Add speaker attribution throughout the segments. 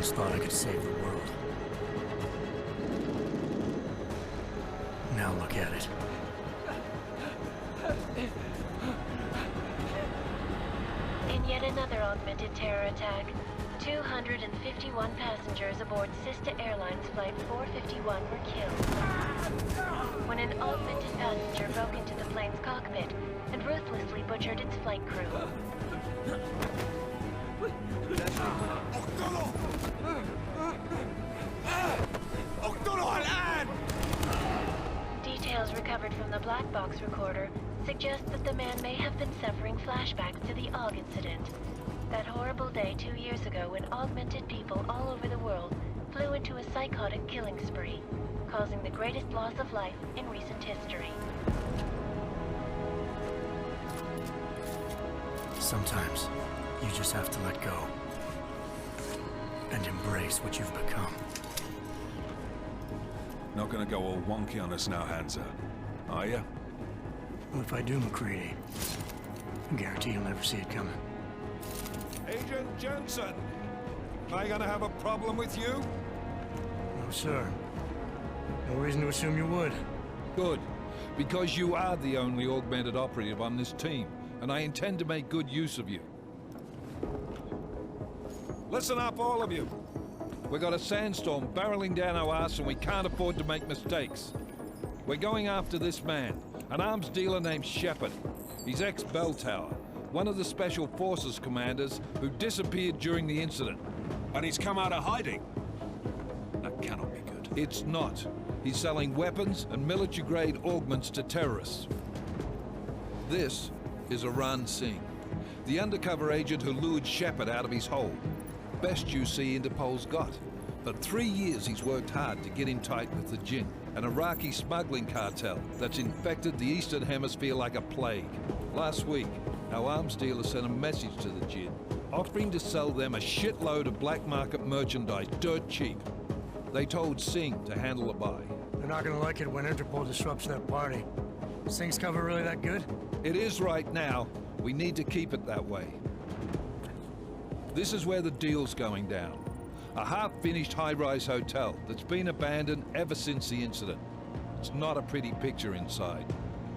Speaker 1: once thought I could save the world. Now look at it.
Speaker 2: In yet another augmented terror attack, 251 passengers aboard Sister Airlines Flight 451 were killed when an augmented passenger broke into the plane's cockpit and ruthlessly butchered its flight crew. Details recovered from the black box recorder suggest that the man may have been suffering flashbacks to the Aug Incident. That horrible day 2 years ago when augmented people all over the world flew into a psychotic killing spree, causing the greatest loss of life in recent history.
Speaker 1: Sometimes, you just have to let go. And embrace what you've become.
Speaker 3: Not gonna go all wonky on us now, Hansa, are ya?
Speaker 1: Well, if I do, McCready, I guarantee you'll never see it coming.
Speaker 3: Agent Jensen! Am I gonna have a problem with you?
Speaker 1: No, sir. No reason to assume you would.
Speaker 4: Good. Because you are the only augmented operative on this team, and I intend to make good use of you. Listen up, all of you. We got a sandstorm barreling down our arse and we can't afford to make mistakes. We're going after this man, an arms dealer named Shepard. He's ex-Bell Tower, one of the Special Forces commanders who disappeared during the incident.
Speaker 3: And he's come out of hiding? That cannot be good.
Speaker 4: It's not. He's selling weapons and military-grade augments to terrorists. This is Aran Singh, the undercover agent who lured Shepard out of his hole. Best you see Interpol's got. For 3 years he's worked hard to get in tight with the Jinn, an Iraqi smuggling cartel that's infected the Eastern Hemisphere like a plague. Last week, our arms dealer sent a message to the Jinn, offering to sell them a shitload of black market merchandise dirt cheap. They told Singh to handle the buy.
Speaker 1: They're not gonna like it when Interpol disrupts their party. Singh's cover really that good?
Speaker 4: It is right now. We need to keep it that way. This is where the deal's going down. A half-finished high-rise hotel that's been abandoned ever since the incident. It's not a pretty picture inside.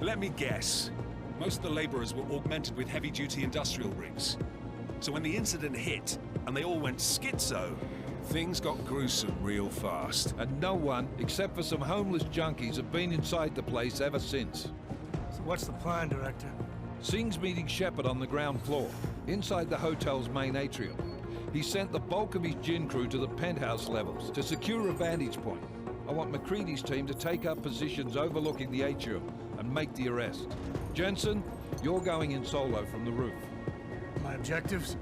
Speaker 3: Let me guess. Most of the laborers were augmented with heavy-duty industrial rigs. So when the incident hit, and they all went schizo, things got gruesome real fast.
Speaker 4: And no one, except for some homeless junkies, have been inside the place ever since.
Speaker 1: So what's the plan, Director?
Speaker 4: Singh's meeting Shepard on the ground floor, inside the hotel's main atrium. He sent the bulk of his Jinn crew to the penthouse levels to secure a vantage point. I want McCready's team to take up positions overlooking the atrium and make the arrest. Jensen, you're going in solo from the roof.
Speaker 1: My objectives?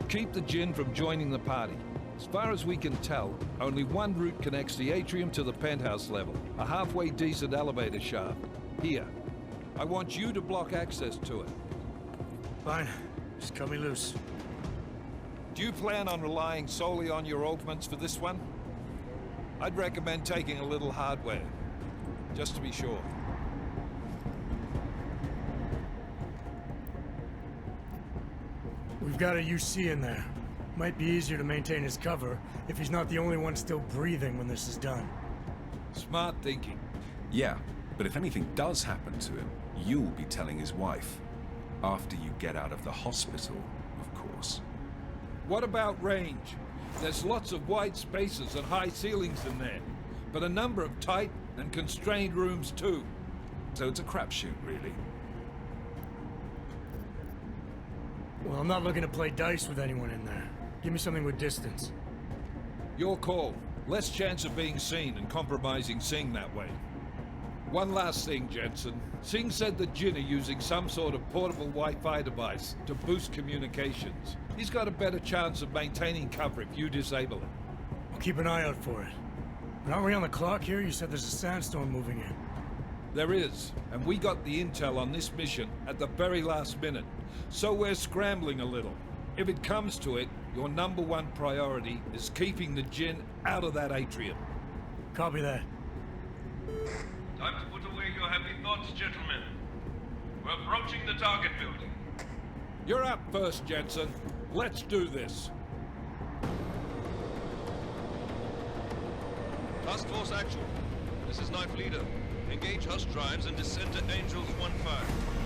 Speaker 4: Keep the Jinn from joining the party. As far as we can tell, only one route connects the atrium to the penthouse level, a halfway decent elevator shaft. Here. I want you to block access to it.
Speaker 1: Fine. Just cut me loose.
Speaker 4: Do you plan on relying solely on your augments for this one? I'd recommend taking a little hardware, just to be sure.
Speaker 1: We've got a UC in there. Might be easier to maintain his cover if he's not the only one still breathing when this is done.
Speaker 4: Smart thinking.
Speaker 3: Yeah, but if anything does happen to him, you'll be telling his wife. After you get out of the hospital, of course.
Speaker 4: What about range? There's lots of wide spaces and high ceilings in there, but a number of tight and constrained rooms too.
Speaker 3: So it's a crapshoot, really.
Speaker 1: Well, I'm not looking to play dice with anyone in there. Give me something with distance.
Speaker 4: Your call. Less chance of being seen and compromising Singh that way. One last thing, Jensen. Singh said the Jinn are using some sort of portable Wi-Fi device to boost communications. He's got a better chance of maintaining cover if you disable it.
Speaker 1: I'll keep an eye out for it. But aren't we on the clock here? You said there's a sandstorm moving in.
Speaker 4: There is, and we got the intel on this mission at the very last minute, so we're scrambling a little. If it comes to it, your #1 priority is keeping the Jinn out of that atrium.
Speaker 1: Copy that.
Speaker 5: Time to put away your heavy thoughts, gentlemen. We're approaching the target building.
Speaker 4: You're up first, Jensen. Let's do this.
Speaker 5: Task Force Actual. This is Knife Leader. Engage Hush drives and descend to Angels 1-5.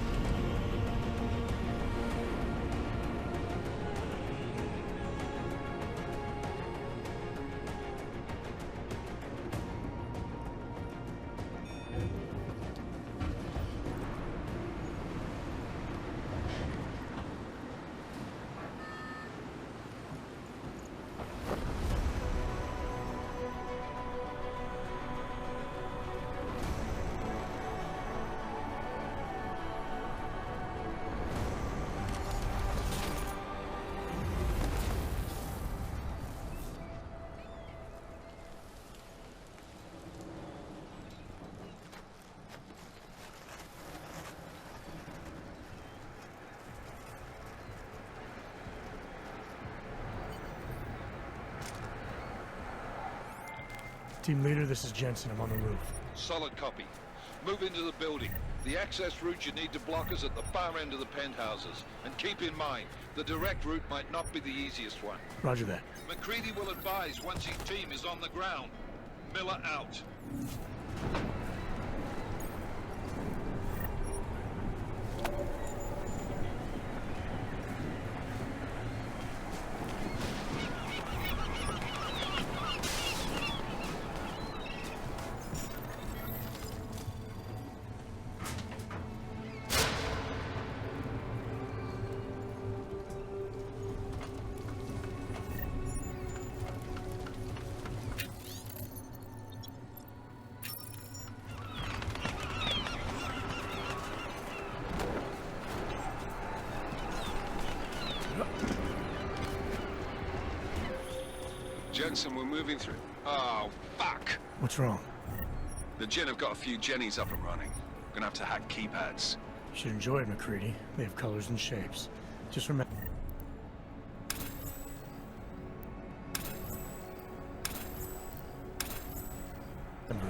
Speaker 1: Team leader, this is Jensen. I'm on the roof.
Speaker 4: Solid copy. Move into the building. The access route you need to block is at the far end of the penthouses. And keep in mind, the direct route might not be the easiest one.
Speaker 1: Roger that.
Speaker 4: McCready will advise once his team is on the ground. Miller out.
Speaker 3: Jensen, we're moving through. Oh, fuck!
Speaker 1: What's wrong?
Speaker 3: The Gen have got a few Jennies up and running. Gonna have to hack keypads.
Speaker 1: You should enjoy it, McCready. They have colors and shapes. Just remember...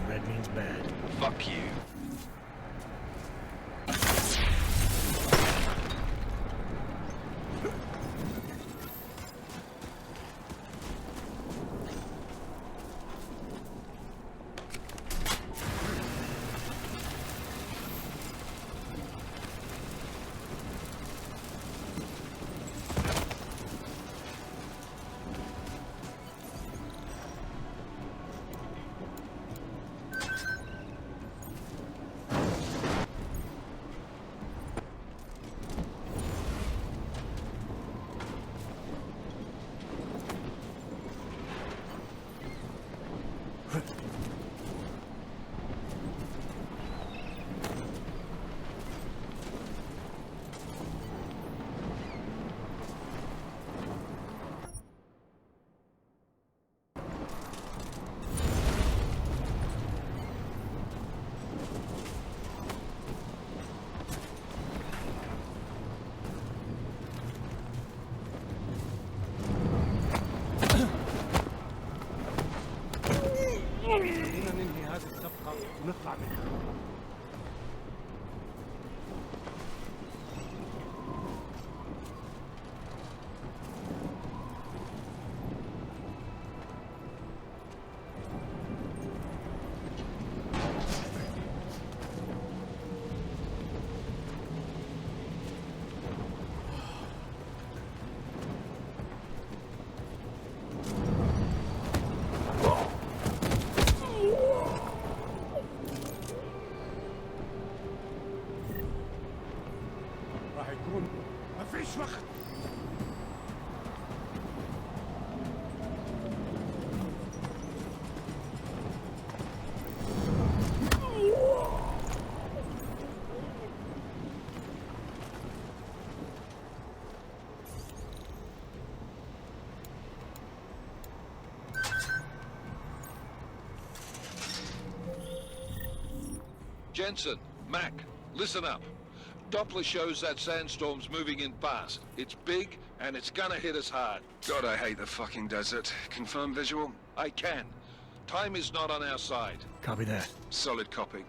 Speaker 1: Red means bad.
Speaker 3: Fuck you.
Speaker 1: ونطلع منها.
Speaker 4: Jensen, Mac, listen up. Doppler shows that sandstorm's moving in fast. It's big, and it's gonna hit us hard.
Speaker 3: God, I hate the fucking desert. Confirm visual?
Speaker 4: I can. Time is not on our side.
Speaker 1: Copy that.
Speaker 3: Solid copy.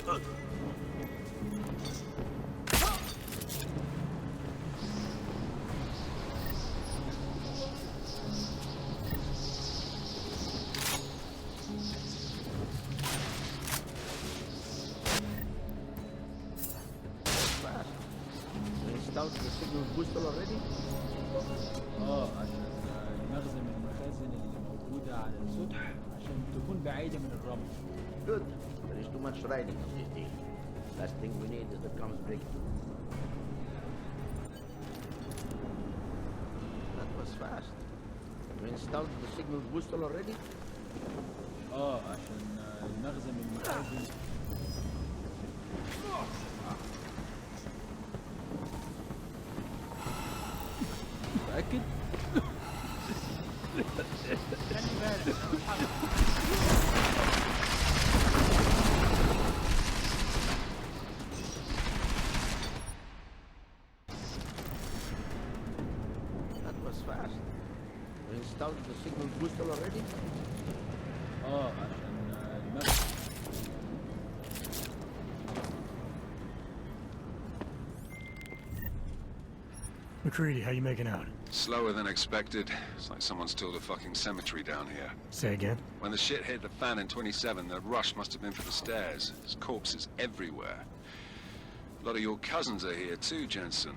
Speaker 6: Installed the signal booster already?
Speaker 7: عشان نخزن المخازن اللي موجودة على السطح عشان تكون بعيدة من الرمل.
Speaker 6: Good. There is too much riding on this deal. Last thing we need is the comms breakthrough. That was fast. You installed the signal booster already?
Speaker 7: عشان نخزن المخازن. متأكد؟ خلي بالك أنا بتحرك.
Speaker 6: That was fast. You installed the signal booster already?
Speaker 7: عشان نخزن.
Speaker 1: McCready, how you making out?
Speaker 3: Slower than expected. It's like someone's tilled a fucking cemetery down here.
Speaker 1: Say again?
Speaker 3: When the shit hit the fan in 27, the rush must have been for the stairs. There's corpses everywhere. A lot of your cousins are here too, Jensen.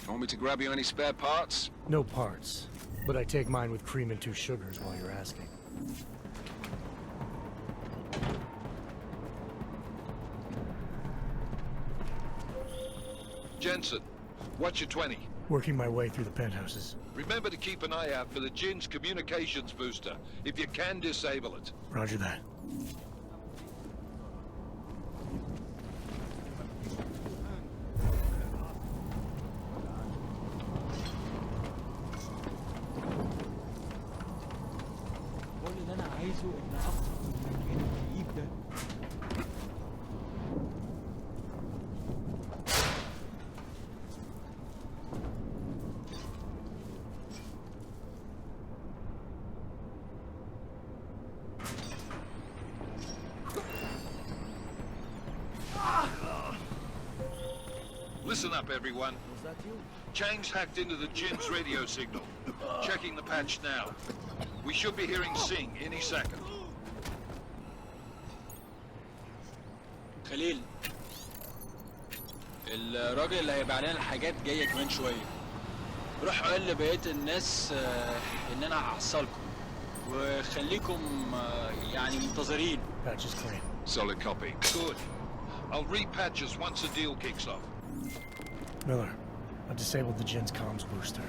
Speaker 3: You want me to grab you any spare parts?
Speaker 1: No parts. But I take mine with cream and 2 sugars while you're asking.
Speaker 4: Jensen, what's your 20?
Speaker 1: Working my way through the penthouses.
Speaker 4: Remember to keep an eye out for the Jin's communications booster. If you can, disable it.
Speaker 1: Roger that.
Speaker 7: كل اللي أنا عايزه إن أخرج من المكان الكئيب ده.
Speaker 4: Listen up, everyone.
Speaker 6: Was that you?
Speaker 4: Chang's hacked into the Jin's radio signal. Checking the patch now. We should be hearing Sing any second.
Speaker 7: خليل، الراجل اللي هيبيع لنا الحاجات جاية كمان شوية. روح قول لبقية الناس إن أنا هحصلكم وخليكم يعني منتظرين.
Speaker 1: Patch is clean.
Speaker 3: Solid copy.
Speaker 4: Good. I'll repatch us once the deal kicks off.
Speaker 1: Miller, I've disabled the Jin's comms booster.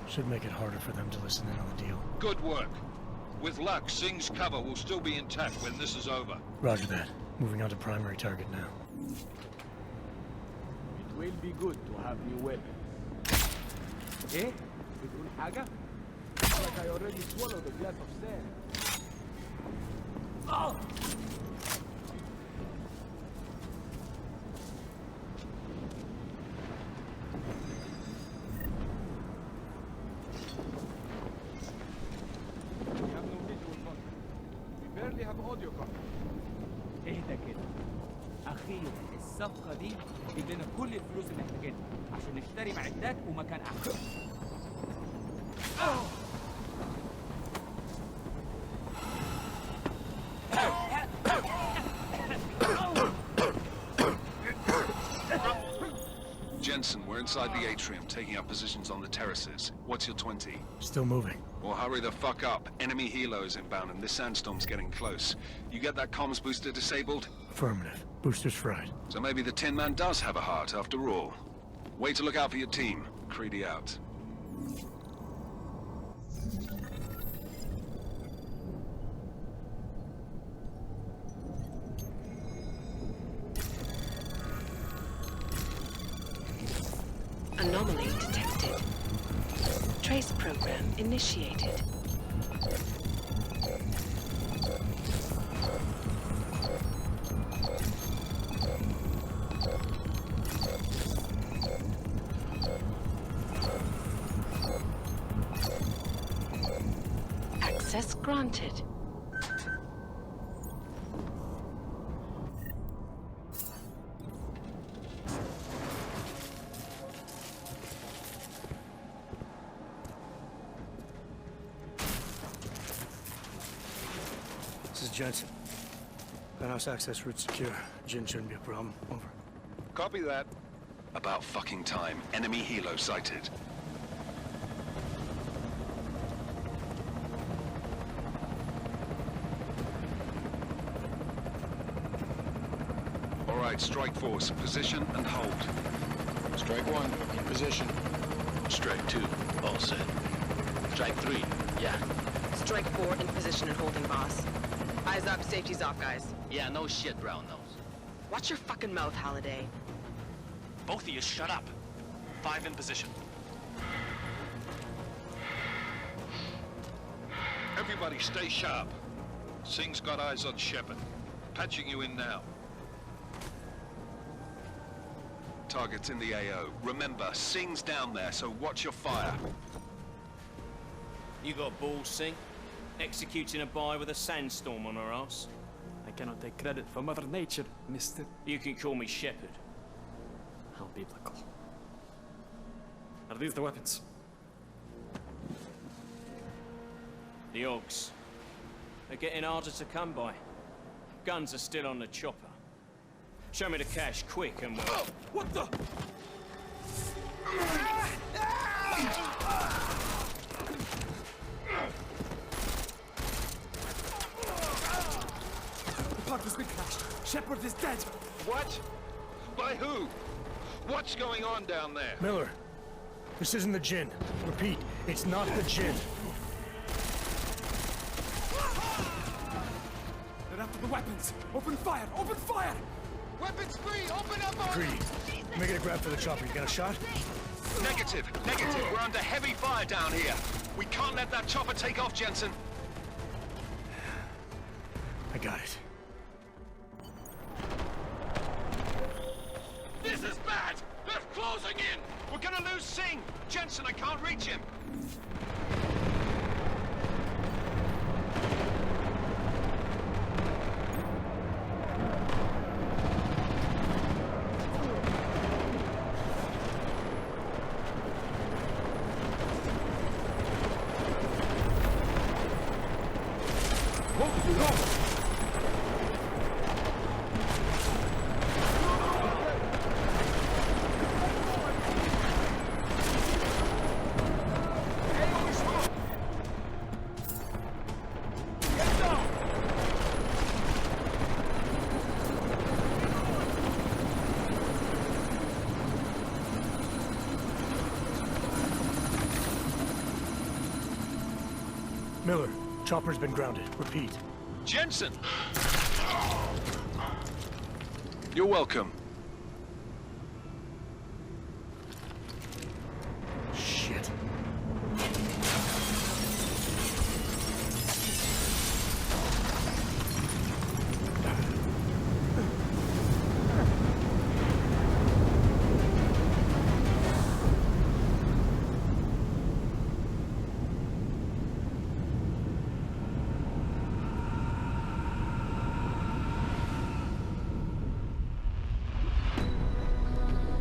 Speaker 1: Should make it harder for them to listen in on the deal.
Speaker 4: Good work. With luck, Sing's cover will still be intact when this is over.
Speaker 1: Roger that. Moving on to primary target now.
Speaker 7: It will be good to have new weapons. إيه؟ بتقول حاجة؟ Like I already swallowed a glass of sand. اهدى كده. اخيرا الصفقه دي تجيب لنا كل الفلوس اللي محتاجينها عشان نشتري معدات ومكان احسن.
Speaker 3: Jensen, we're inside the atrium, taking up positions on the terraces. What's your 20?
Speaker 1: Still moving.
Speaker 3: Well, hurry the fuck up. Enemy helos inbound and this sandstorm's getting close. You get that comms booster disabled?
Speaker 1: Affirmative. Booster's fried.
Speaker 3: So maybe the Tin Man does have a heart after all. Way to look out for your team. Creedy out.
Speaker 2: Anomaly detected. Trace program initiated. Access granted.
Speaker 1: Jensen. Penthouse access route secure. Jin shouldn't be a problem. Over.
Speaker 4: Copy that.
Speaker 3: About fucking time. Enemy helo sighted. All right, strike force. Position and hold.
Speaker 8: Strike 1, in position.
Speaker 9: Strike 2, all set. Strike 3, yeah.
Speaker 10: Strike 4 in position and holding, boss. Eyes up, safety's off, guys.
Speaker 9: Yeah, no shit, brown nose.
Speaker 10: Watch your fucking mouth, Halliday.
Speaker 9: Both of you shut up. 5 in position.
Speaker 4: Everybody stay sharp. Singh's got eyes on Shepard. Patching you in now.
Speaker 3: Target's in the AO. Remember, Singh's down there, so watch your fire.
Speaker 11: You got balls, Singh? Executing a buy with a sandstorm on her ass?
Speaker 1: I cannot take credit for Mother Nature, mister.
Speaker 11: You can call me Shepard.
Speaker 1: How biblical. Are these the weapons?
Speaker 11: The Augs. They're getting harder to come by. Guns are still on the chopper. Show me the cash, quick, and we'll...
Speaker 1: Oh, what the? The park has been crashed. Shepard is dead.
Speaker 4: What? By who? What's going on down there?
Speaker 1: Miller, this isn't the Jinn. Repeat, it's not the Jinn. They're after the weapons. Open fire! Open fire!
Speaker 8: Weapons free! Open up on
Speaker 1: Greedy. Making a grab for the chopper. You got a shot?
Speaker 3: Negative. We're under heavy fire down here. We can't let that chopper take off, Jensen.
Speaker 1: I got it.
Speaker 3: This is bad! They're closing in! We're gonna lose Singh! Jensen, I can't reach him!
Speaker 1: Miller, chopper's been grounded. Repeat.
Speaker 3: Jensen! You're welcome.
Speaker 1: Shit.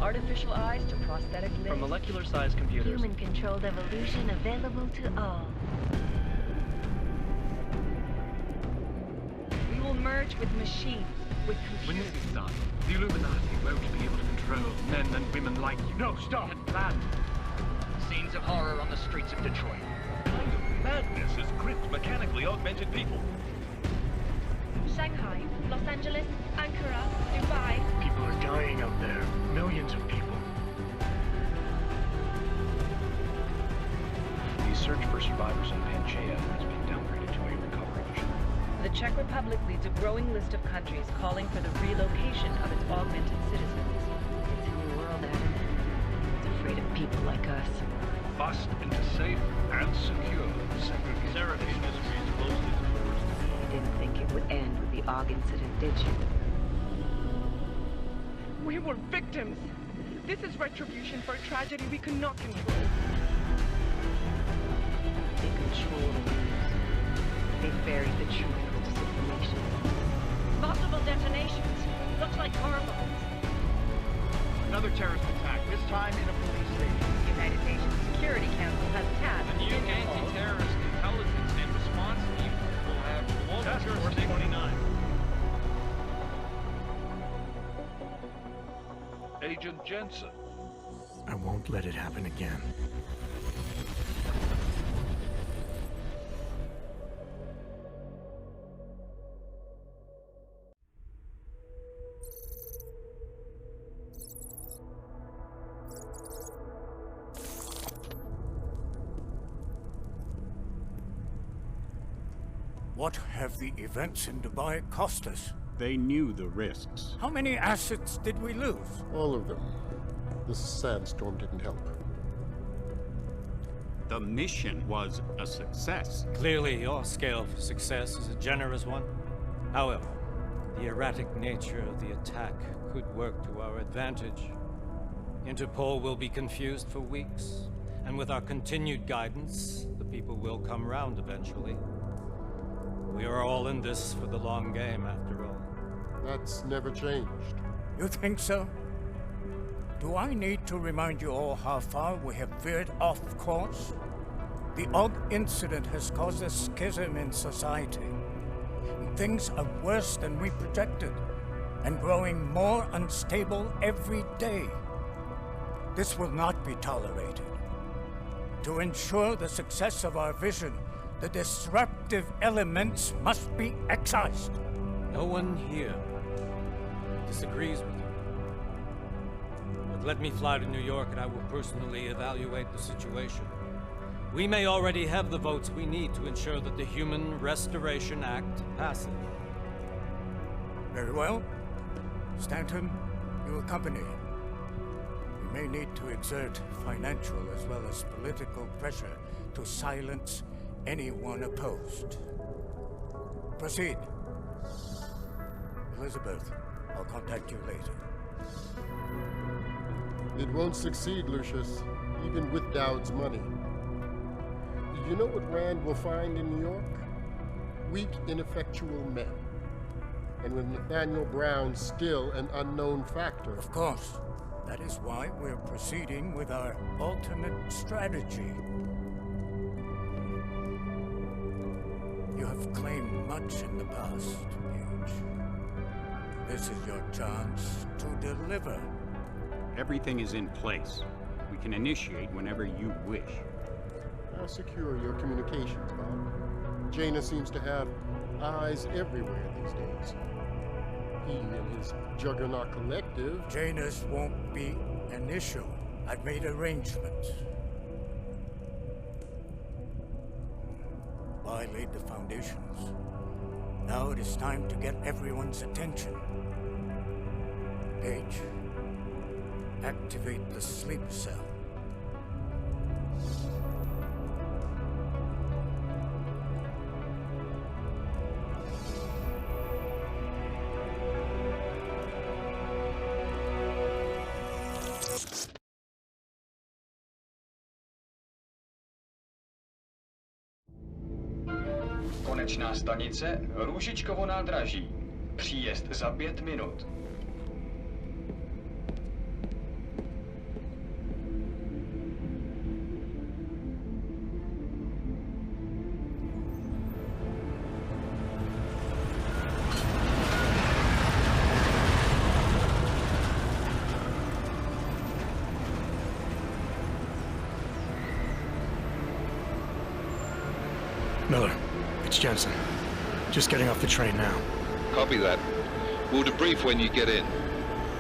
Speaker 12: Artificial eyes to prosthetic limbs.
Speaker 13: From molecular-sized computers.
Speaker 2: Human-controlled evolution available to all.
Speaker 12: We will merge with machines, with
Speaker 13: When
Speaker 12: computers.
Speaker 13: this is done, the Illuminati won't be able to control men and women like you.
Speaker 14: No, stop!
Speaker 13: Plan.
Speaker 14: Scenes of horror on the streets of Detroit. What kind of madness has gripped mechanically augmented people?
Speaker 12: Shanghai, Los Angeles, Ankara, Dubai.
Speaker 1: People are dying out there. Millions of people.
Speaker 14: The search for survivors in Pangaea has been downgraded to a recovery mission.
Speaker 12: The Czech Republic leads a growing list of countries calling for the relocation of its augmented citizens.
Speaker 2: It's a new world, Adam. It's afraid of people like us.
Speaker 14: Bust into safe and secure segregated. Serovision is closely towards.
Speaker 2: You didn't think it would end with the Aug Incident, did you?
Speaker 12: We were victims. This is retribution for a tragedy we could not control.
Speaker 2: They control the news. They buried the truth with disinformation.
Speaker 12: Multiple detonations. Looks like hormones.
Speaker 14: Another terrorist attack, this time in a police station.
Speaker 12: The United Nations Security Council has tasked
Speaker 13: The new anti-terrorist intelligence and response team will have global jurisdiction
Speaker 4: Agent Jensen.
Speaker 1: I won't let it happen again.
Speaker 15: What have the events in Dubai cost us?
Speaker 16: They knew the risks.
Speaker 15: How many assets did we lose?
Speaker 17: All of them. This sandstorm didn't help.
Speaker 16: The mission was a success.
Speaker 18: Clearly, your scale for success is a generous one. However, the erratic nature of the attack could work to our advantage. Interpol will be confused for weeks, and with our continued guidance, the people will come round eventually. We are all in this for the long game, after all.
Speaker 17: That's never changed.
Speaker 15: You think so? Do I need to remind you all how far we have veered off course? The Aug Incident has caused a schism in society. Things are worse than we projected, and growing more unstable every day. This will not be tolerated. To ensure the success of our vision, the disruptive elements must be excised.
Speaker 18: No one here disagrees with you. But let me fly to New York and I will personally evaluate the situation. We may already have the votes we need to ensure that the Human Restoration Act passes.
Speaker 15: Very well. Stanton, you accompany. We may need to exert financial as well as political pressure to silence anyone opposed. Proceed. Elizabeth, I'll contact you later.
Speaker 17: It won't succeed, Lucius, even with Dowd's money. You know what Rand will find in New York? Weak, ineffectual men. And with Nathaniel Brown still an unknown factor.
Speaker 15: Of course. That is why we're proceeding with our alternate strategy. You have claimed much in the past, Paige. This is your chance to deliver.
Speaker 16: Everything is in place. We can initiate whenever you wish.
Speaker 17: How secure your communications, Bob? Jaina seems to have eyes everywhere these days. He and his Juggernaut Collective...
Speaker 15: Jaina's won't be an issue. I've made arrangements. I laid the foundations. Now it is time to get everyone's attention. Paige, activate the sleep cell.
Speaker 19: Konečná stanice Růžičkovo nádraží. Příjezd za 5 minut.
Speaker 1: Miller, it's Jensen. Just getting off the train now.
Speaker 4: Copy that. We'll debrief when you get in.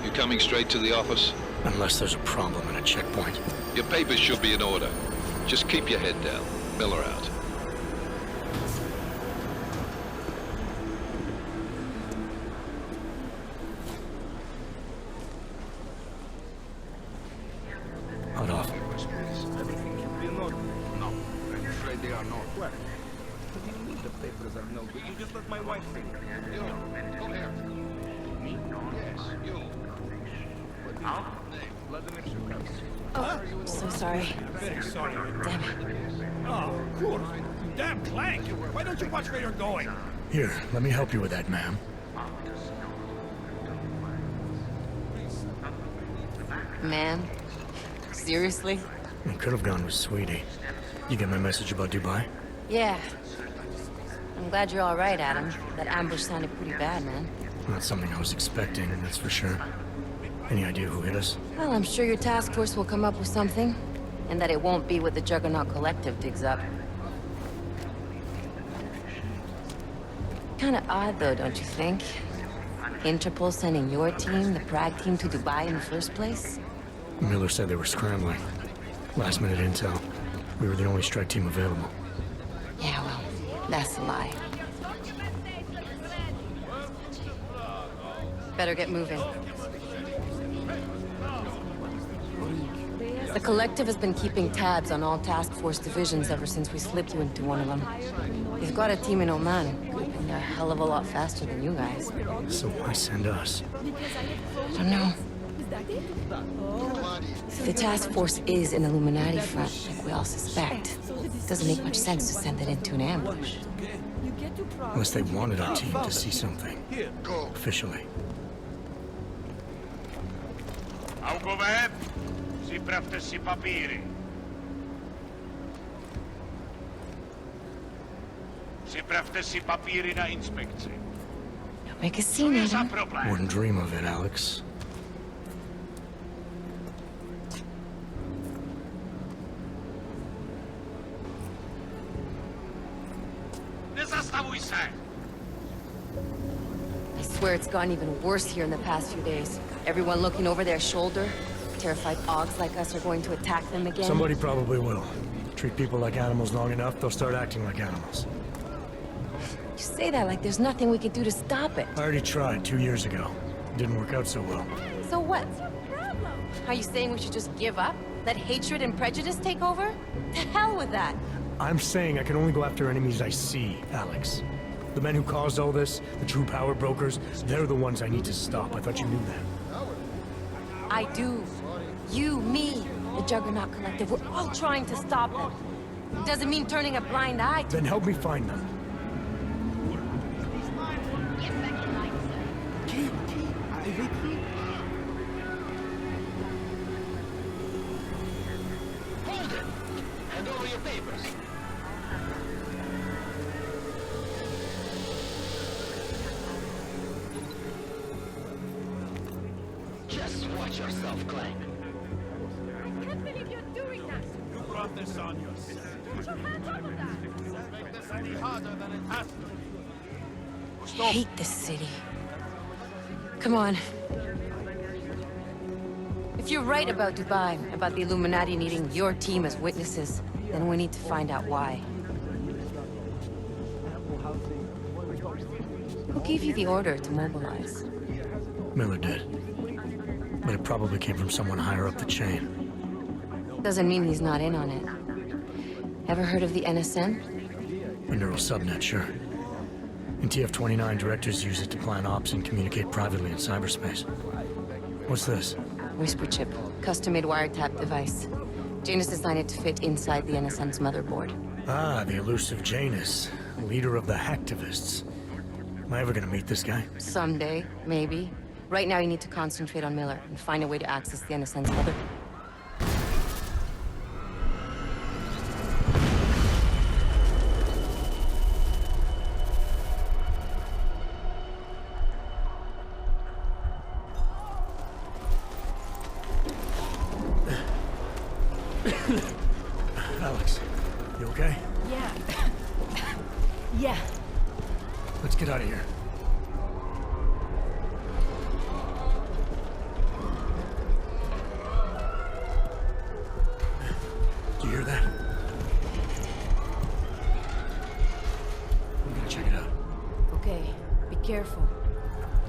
Speaker 4: You coming straight to the office?
Speaker 1: Unless there's a problem at a checkpoint.
Speaker 4: Your papers should be in order. Just keep your head down. Miller out.
Speaker 1: Hold off.
Speaker 8: Everything should be in order. No, I'm afraid they are not. What? What do you mean the papers are no good? You just let my wife think.
Speaker 9: You, come here.
Speaker 8: Me?
Speaker 9: Yes, you.
Speaker 8: What is your name? Vladimir Shukov.
Speaker 2: Oh, so sorry.
Speaker 8: Very sorry.
Speaker 2: Damn it.
Speaker 8: Oh, cool. Damn clank. Why don't you watch where you're going?
Speaker 1: Here, let me help you with that, ma'am.
Speaker 10: Man? Seriously?
Speaker 1: I could have gone with Sweetie. You get my message about Dubai?
Speaker 10: Yeah. I'm glad you're all right, Adam. That ambush sounded pretty bad, man.
Speaker 1: Not something I was expecting, that's for sure. Any idea who hit us?
Speaker 20: Well, I'm sure your task force will come up with something. And that it won't be what the Juggernaut Collective digs up. Kinda odd, though, don't you think? Interpol sending your team, the Prague team, to Dubai in the first place?
Speaker 1: Miller said they were scrambling. Last-minute intel. We were the only strike team available.
Speaker 20: Yeah, well, that's a lie. Better get moving. The Collective has been keeping tabs on all task force divisions ever since we slipped you into one of them. They've got a team in Oman, and they're a hell of a lot faster than you guys.
Speaker 1: So why send us?
Speaker 20: I don't know. If the task force is an Illuminati front, like we all suspect, it doesn't make much sense to send it into an ambush.
Speaker 1: Unless they wanted our team to see something. Officially.
Speaker 21: Augoved, připravte si papíry. Připravte si papíry na inspekci.
Speaker 20: Make a scene, Adam.
Speaker 1: Wouldn't dream of it, Alex.
Speaker 21: Nezastavuj se!
Speaker 20: I swear it's gotten even worse here in the past few days. Everyone looking over their shoulder. Terrified Augs like us are going to attack them again.
Speaker 1: Somebody probably will. Treat people like animals long enough, they'll start acting like animals.
Speaker 20: You say that like there's nothing we could do to stop it.
Speaker 1: I already tried 2 years ago. It didn't work out so well.
Speaker 20: So what? Are you saying we should just give up? Let hatred and prejudice take over? To hell with that!
Speaker 1: I'm saying I can only go after enemies I see, Alex. The men who caused all this, the true power brokers, they're the ones I need to stop. I thought you knew that.
Speaker 20: I do. You, me, the Juggernaut Collective, we're all trying to stop them. It doesn't mean turning a blind eye to...
Speaker 1: Then help me find them.
Speaker 9: Hold it! Hand over your papers. Just watch yourself, Clank.
Speaker 22: I can't believe you're doing that!
Speaker 21: You brought this on yourself.
Speaker 22: Put your hands off of that!
Speaker 21: Make this any harder than it has to be.
Speaker 20: I hate this city. Come on. If you're right about Dubai, about the Illuminati needing your team as witnesses, then we need to find out why. Who gave you the order to mobilize?
Speaker 1: Miller did. But it probably came from someone higher up the chain.
Speaker 20: Doesn't mean he's not in on it. Ever heard of the NSN?
Speaker 1: A neural subnet, sure. In TF-29, directors use it to plan ops and communicate privately in cyberspace. What's this?
Speaker 20: Whisper chip. Custom-made wiretap device. Janus designed it to fit inside the NSN's motherboard.
Speaker 1: Ah, the elusive Janus. Leader of the hacktivists. Am I ever gonna meet this guy?
Speaker 20: Someday, maybe. Right now you need to concentrate on Miller and find a way to access the NSN's mother...
Speaker 1: Alex, you okay?
Speaker 22: Yeah. Yeah.
Speaker 1: Let's get out of here. Do you hear that? I'm gonna check it out.
Speaker 22: Okay, be careful.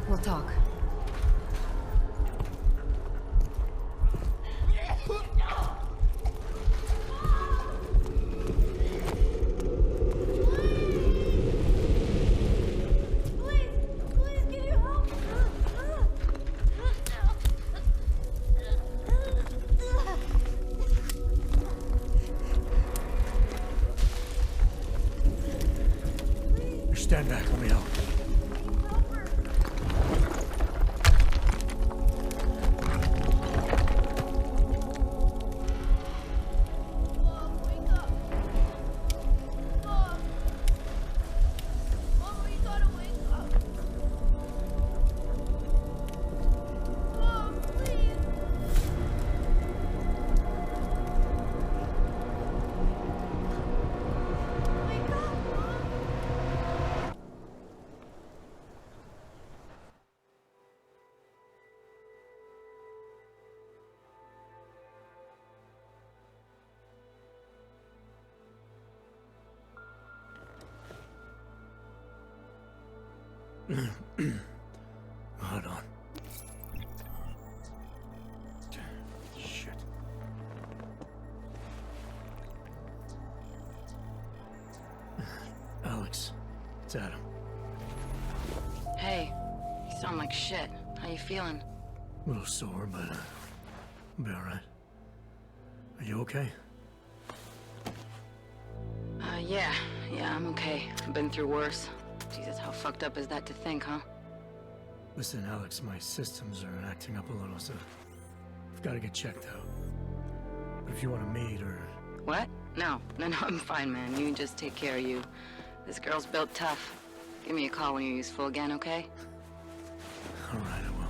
Speaker 22: We'll talk.
Speaker 1: Hold on. Shit. Alex, it's Adam.
Speaker 20: Hey, you sound like shit. How you feeling?
Speaker 1: A little sore, but I'll be alright. Are you okay?
Speaker 20: Yeah, I'm okay. I've been through worse. Jesus, how fucked up is that to think, huh?
Speaker 1: Listen, Alex, my systems are acting up a little, so I've got to get checked out. But if you want a maid or...
Speaker 20: What? No, I'm fine, man. You just take care of you. This girl's built tough. Give me a call when you're useful again, okay?
Speaker 1: Alright, I will.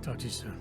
Speaker 1: Talk to you soon.